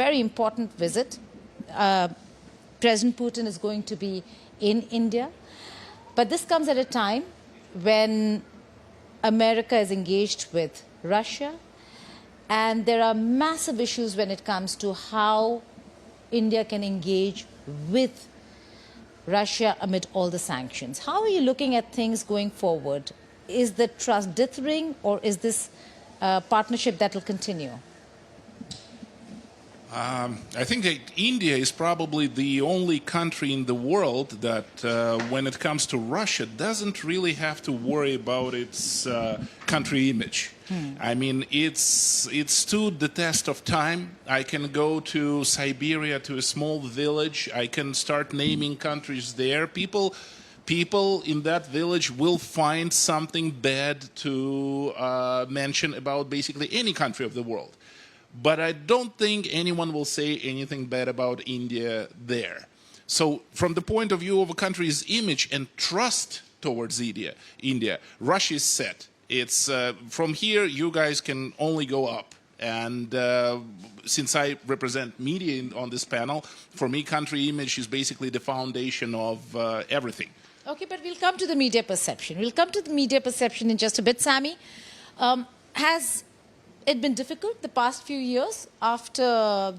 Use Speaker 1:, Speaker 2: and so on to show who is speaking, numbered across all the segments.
Speaker 1: very important visit. President Putin is going to be in India. But this comes at a time when America is engaged with Russia, and there are massive issues when it comes to how India can engage with Russia amid all the sanctions. How are you looking at things going forward? Is the trust dithering, or is this partnership that will continue?
Speaker 2: I think that India is probably the only country in the world that, when it comes to Russia, doesn't really have to worry about its country image. I mean, it's stood the test of time. I can go to Siberia, to a small village. I can start naming countries there. People in that village will find something bad to mention about basically any country of the world. But I don't think anyone will say anything bad about India there. So from the point of view of a country's image and trust towards India, Russia is set. It's from here, you guys can only go up. And since I represent media on this panel, for me, country image is basically the foundation of everything.
Speaker 1: Okay, but we'll come to the media perception. We'll come to the media perception in just a bit. Sammy, has it been difficult the past few years after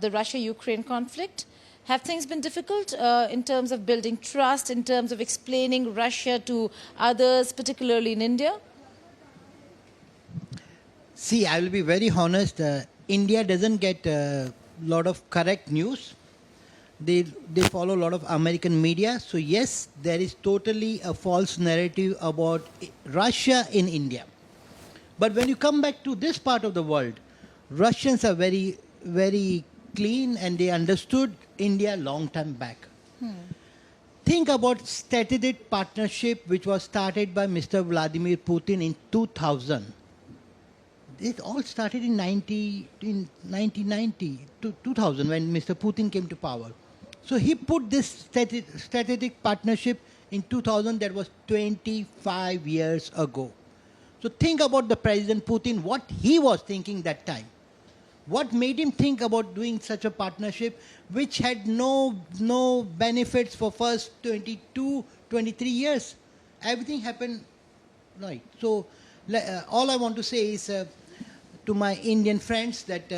Speaker 1: the Russia-Ukraine conflict? Have things been difficult in terms of building trust, in terms of explaining Russia to others, particularly in India?
Speaker 3: See, I will be very honest. India doesn't get a lot of correct news. They follow a lot of American media. So yes, there is totally a false narrative about Russia in India. But when you come back to this part of the world, Russians are very, very clean, and they understood India long time back. Think about strategic partnership which was started by Mr. Vladimir Putin in 2000. It all started in 1990 to 2000 when Mr. Putin came to power. So he put this strategic partnership in 2000. That was 25 years ago. So think about the President Putin, what he was thinking that time. What made him think about doing such a partnership which had no benefits for first 22, 23 years? Everything happened right. So all I want to say is to my Indian friends that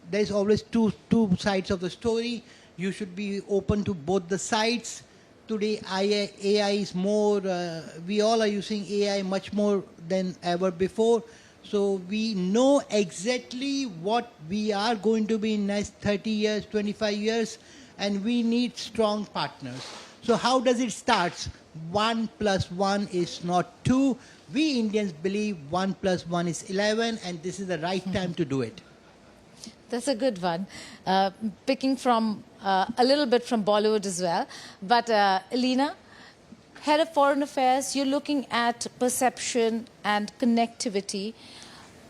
Speaker 3: there's always two sides of the story. You should be open to both the sides. Today, AI is more, we all are using AI much more than ever before. So we know exactly what we are going to be in next 30 years, 25 years, and we need strong partners. So how does it start? 1 + 1 is not 2. We Indians believe 1 + 1 is 11, and this is the right time to do it.
Speaker 1: That's a good one. Picking from a little bit from Bollywood as well. But Elena, head of foreign affairs, you're looking at perception and connectivity.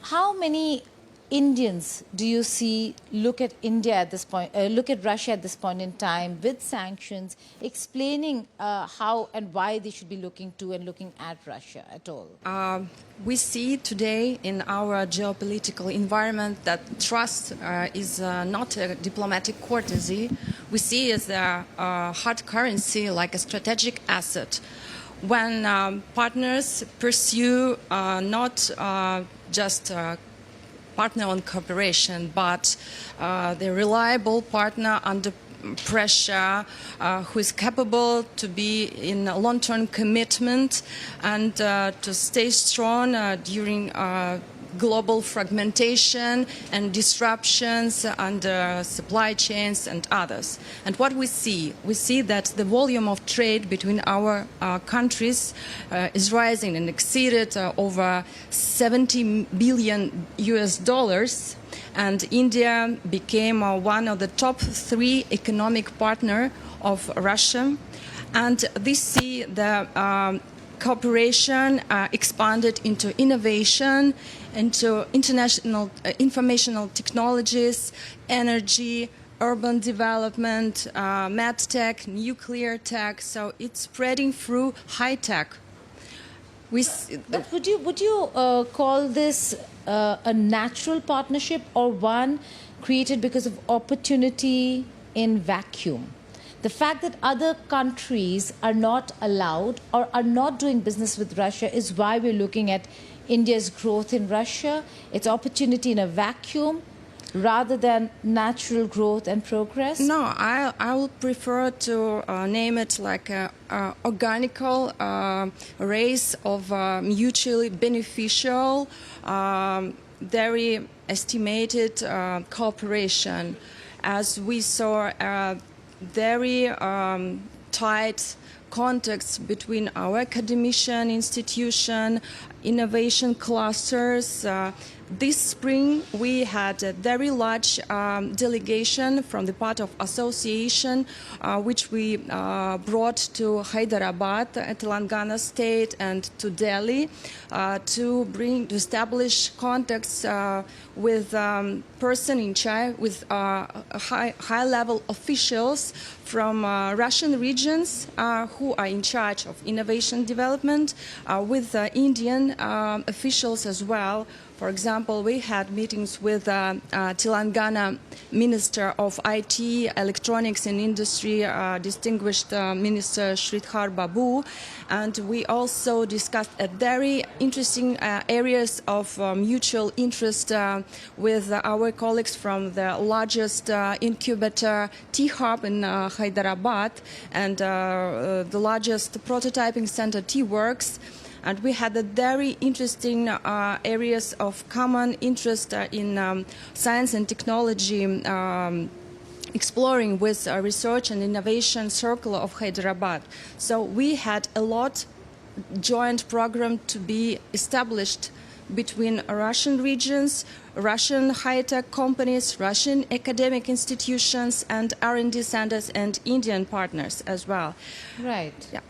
Speaker 1: How many Indians do you see look at India at this point, look at Russia at this point in time with sanctions, explaining how and why they should be looking to and looking at Russia at all?
Speaker 4: We see today in our geopolitical environment that trust is not a diplomatic courtesy. We see it as a hard currency, like a strategic asset. When partners pursue not just partner on cooperation, but the reliable partner under pressure, who is capable to be in a long-term commitment and to stay strong during global fragmentation and disruptions and supply chains and others. And what we see that the volume of trade between our countries is rising and exceeded over $70 billion US. And India became one of the top 3 economic partners of Russia. And we see the cooperation expanded into innovation, into international informational technologies, energy, urban development, med tech, nuclear tech. So it's spreading through high tech.
Speaker 1: But would you call this a natural partnership, or one created because of opportunity in vacuum. The fact that other countries are not allowed or are not doing business with Russia is why we're looking at India's growth in Russia. It's opportunity in a vacuum rather than natural growth and progress.
Speaker 4: No, I would prefer to name it like a organical race of mutually beneficial, very estimated cooperation, as we saw very tight contacts between our academician institution, innovation clusters. This spring, we had a very large delegation from the part of association, which we brought to Hyderabad, Telangana state, and to Delhi, to establish contacts with person in charge, with high-level officials from Russian regions who are in charge of innovation development, with Indian officials as well. For example, we had meetings with Telangana Minister of IT, Electronics and Industry, distinguished Minister Sridhar Babu, and we also discussed very interesting areas of mutual interest with our colleagues from the largest incubator T-Hub in Hyderabad and the largest prototyping center T-Works. And we had a very interesting areas of common interest in science and technology, exploring with research and innovation circle of Hyderabad. So we had a lot joint program to be established between Russian regions, Russian high-tech companies, Russian academic institutions, and R&D centers and Indian partners as well.
Speaker 1: Right.
Speaker 4: Yeah.